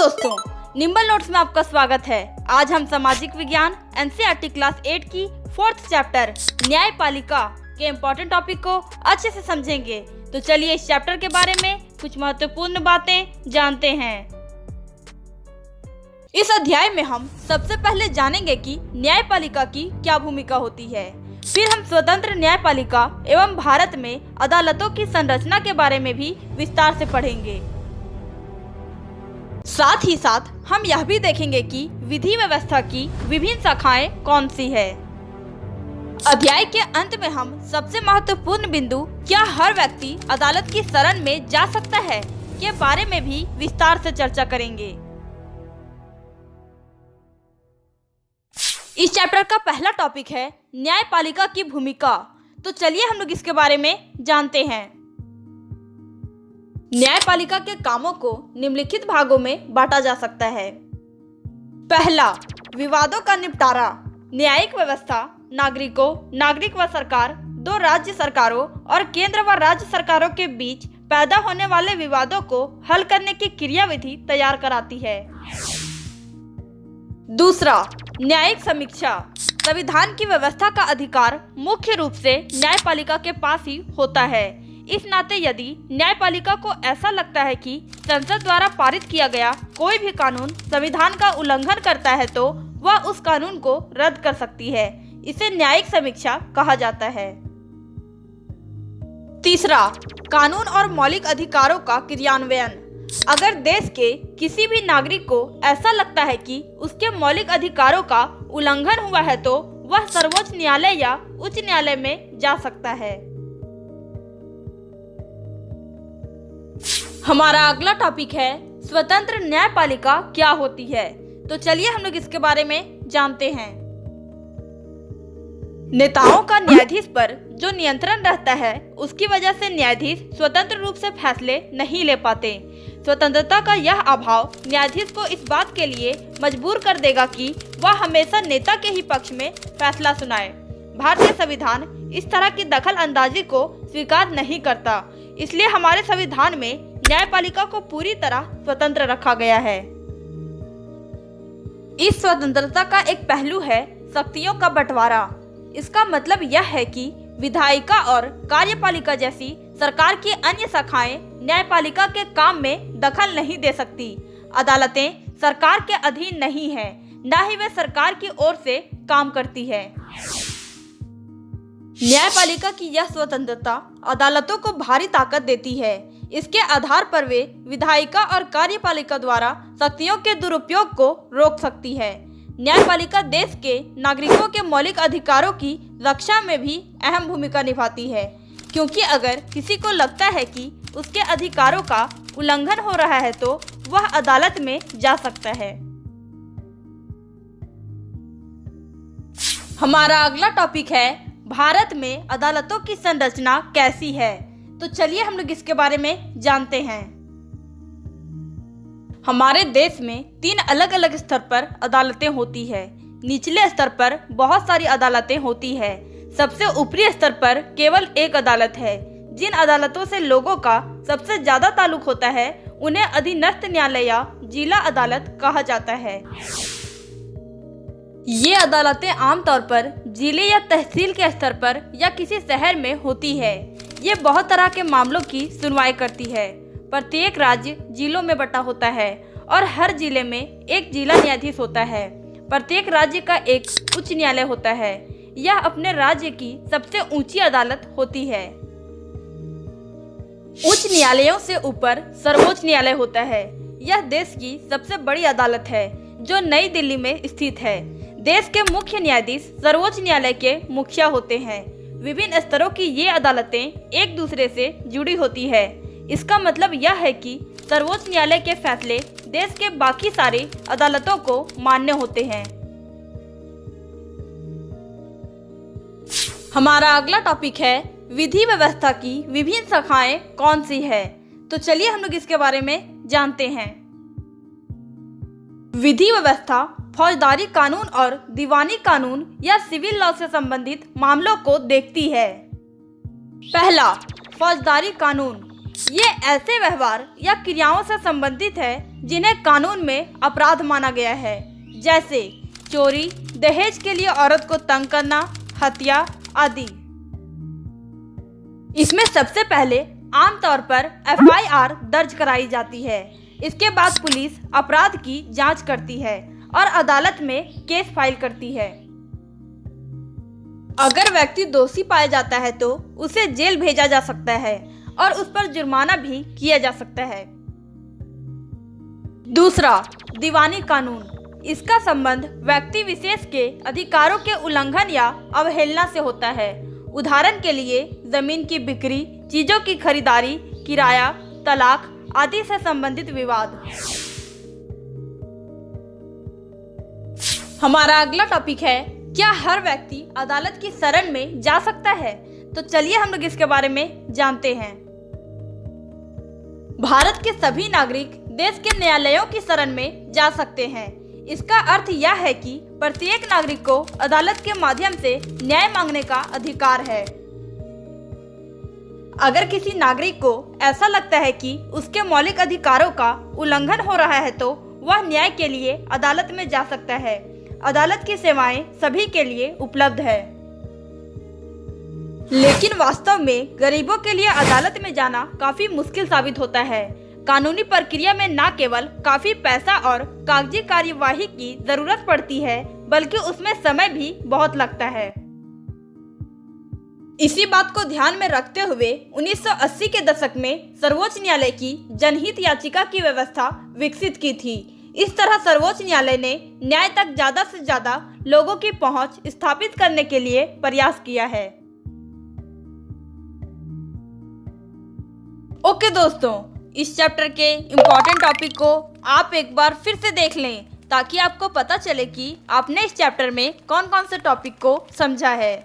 दोस्तों, nimble notes में आपका स्वागत है। आज हम सामाजिक विज्ञान एनसीईआरटी क्लास 8 की 4th चैप्टर न्यायपालिका के इम्पोर्टेंट टॉपिक को अच्छे से समझेंगे। तो चलिए इस चैप्टर के बारे में कुछ महत्वपूर्ण बातें जानते हैं। इस अध्याय में हम सबसे पहले जानेंगे कि न्यायपालिका की क्या भूमिका होती है। फिर हम स्वतंत्र न्यायपालिका एवं भारत में अदालतों की संरचना के बारे में भी विस्तार से पढ़ेंगे। साथ ही साथ हम यह भी देखेंगे कि विधि व्यवस्था की विभिन्न शाखाएं कौन सी है। अध्याय के अंत में हम सबसे महत्वपूर्ण बिंदु, क्या हर व्यक्ति अदालत की शरण में जा सकता है, के बारे में भी विस्तार से चर्चा करेंगे। इस चैप्टर का पहला टॉपिक है न्यायपालिका की भूमिका। तो चलिए हम लोग इसके बारे में जानते हैं। न्यायपालिका के कामों को निम्नलिखित भागों में बांटा जा सकता है। पहला, विवादों का निपटारा। न्यायिक व्यवस्था नागरिकों, नागरिक व सरकार, दो राज्य सरकारों और केंद्र व राज्य सरकारों के बीच पैदा होने वाले विवादों को हल करने की क्रियाविधि तैयार कराती है। दूसरा, न्यायिक समीक्षा। संविधान की व्यवस्था का अधिकार मुख्य रूप से न्यायपालिका के पास ही होता है। इस नाते यदि न्यायपालिका को ऐसा लगता है कि संसद द्वारा पारित किया गया कोई भी कानून संविधान का उल्लंघन करता है तो वह उस कानून को रद्द कर सकती है। इसे न्यायिक समीक्षा कहा जाता है। तीसरा, कानून और मौलिक अधिकारों का क्रियान्वयन। अगर देश के किसी भी नागरिक को ऐसा लगता है कि उसके मौलिक अधिकारों का उल्लंघन हुआ है तो वह सर्वोच्च न्यायालय या उच्च न्यायालय में जा सकता है। हमारा अगला टॉपिक है स्वतंत्र न्यायपालिका क्या होती है। तो चलिए हम लोग इसके बारे में जानते हैं। नेताओं का न्यायाधीश पर जो नियंत्रण रहता है, उसकी वजह से न्यायाधीश स्वतंत्र रूप से फैसले नहीं ले पाते। स्वतंत्रता का यह अभाव न्यायाधीश को इस बात के लिए मजबूर कर देगा कि वह हमेशा नेता के ही पक्ष में फैसला सुनाए। भारतीय संविधान इस तरह की दखल अंदाजी को स्वीकार नहीं करता, इसलिए हमारे संविधान में न्यायपालिका को पूरी तरह स्वतंत्र रखा गया है। इस स्वतंत्रता का एक पहलू है शक्तियों का बंटवारा। इसका मतलब यह है कि विधायिका और कार्यपालिका जैसी सरकार की अन्य शाखाएं न्यायपालिका के काम में दखल नहीं दे सकती। अदालतें सरकार के अधीन नहीं है, न ही वे सरकार की ओर से काम करती है। न्यायपालिका की यह स्वतंत्रता अदालतों को भारी ताकत देती है। इसके आधार पर वे विधायिका और कार्यपालिका द्वारा शक्तियों के दुरुपयोग को रोक सकती है। न्यायपालिका देश के नागरिकों के मौलिक अधिकारों की रक्षा में भी अहम भूमिका निभाती है, क्योंकि अगर किसी को लगता है कि उसके अधिकारों का उल्लंघन हो रहा है तो वह अदालत में जा सकता है। हमारा अगला टॉपिक है भारत में अदालतों की संरचना कैसी है। तो चलिए हम लोग इसके बारे में जानते हैं। हमारे देश में 3 अलग अलग स्तर पर अदालतें होती है। निचले स्तर पर बहुत सारी अदालतें होती है। सबसे ऊपरी स्तर पर केवल एक अदालत है। जिन अदालतों से लोगों का सबसे ज्यादा ताल्लुक होता है उन्हें अधीनस्थ न्यायालय या जिला अदालत कहा जाता है। ये अदालतें आमतौर पर जिले या तहसील के स्तर पर या किसी शहर में होती है। ये बहुत तरह के मामलों की सुनवाई करती है। प्रत्येक राज्य जिलों में बटा होता है और हर जिले में एक जिला न्यायाधीश होता है। प्रत्येक राज्य का एक उच्च न्यायालय होता है। यह अपने राज्य की सबसे ऊंची अदालत होती है। उच्च न्यायालयों से ऊपर सर्वोच्च न्यायालय होता है। यह देश की सबसे बड़ी अदालत है जो नई दिल्ली में स्थित है। देश के मुख्य न्यायाधीश सर्वोच्च न्यायालय के मुखिया होते हैं। विभिन्न स्तरों की ये अदालतें एक दूसरे से जुड़ी होती है। इसका मतलब यह है कि सर्वोच्च न्यायालय के फैसले देश के बाकी सारी अदालतों को मान्य होते हैं। हमारा अगला टॉपिक है विधि व्यवस्था की विभिन्न शाखाएं कौन सी है। तो चलिए हम लोग इसके बारे में जानते हैं। विधि व्यवस्था फौजदारी कानून और दीवानी कानून या सिविल लॉ से संबंधित मामलों को देखती है। पहला, फौजदारी कानून। ये ऐसे व्यवहार या क्रियाओं से संबंधित है जिन्हें कानून में अपराध माना गया है, जैसे चोरी, दहेज के लिए औरत को तंग करना, हत्या आदि। इसमें सबसे पहले आमतौर पर FIR दर्ज कराई जाती है। इसके बाद पुलिस अपराध की जांच करती है और अदालत में केस फाइल करती है। अगर व्यक्ति दोषी पाया जाता है तो उसे जेल भेजा जा सकता है और उस पर जुर्माना भी किया जा सकता है। दूसरा, दीवानी कानून। इसका संबंध व्यक्ति विशेष के अधिकारों के उल्लंघन या अवहेलना से होता है। उदाहरण के लिए जमीन की बिक्री, चीजों की खरीदारी, किराया, तलाक आदि से संबंधित विवाद। हमारा अगला टॉपिक है, क्या हर व्यक्ति अदालत की शरण में जा सकता है? तो चलिए हम लोग इसके बारे में जानते हैं। भारत के सभी नागरिक देश के न्यायालयों की शरण में जा सकते हैं। इसका अर्थ यह है कि प्रत्येक नागरिक को अदालत के माध्यम से न्याय मांगने का अधिकार है। अगर किसी नागरिक को ऐसा लगता है कि उसके मौलिक अधिकारों का उल्लंघन हो रहा है तो वह न्याय के लिए अदालत में जा सकता है। अदालत की सेवाएं सभी के लिए उपलब्ध है, लेकिन वास्तव में गरीबों के लिए अदालत में जाना काफी मुश्किल साबित होता है। कानूनी प्रक्रिया में न केवल काफी पैसा और कागजी कार्यवाही की जरूरत पड़ती है, बल्कि उसमें समय भी बहुत लगता है। इसी बात को ध्यान में रखते हुए 1980 के दशक में सर्वोच्च न्यायालय की जनहित याचिका की व्यवस्था विकसित की थी। इस तरह सर्वोच्च न्यायालय ने न्याय तक ज्यादा से ज्यादा लोगों की पहुंच स्थापित करने के लिए प्रयास किया है। ओके दोस्तों, इस चैप्टर के इम्पोर्टेंट टॉपिक को आप एक बार फिर से देख लें ताकि आपको पता चले कि आपने इस चैप्टर में कौन कौन से टॉपिक को समझा है।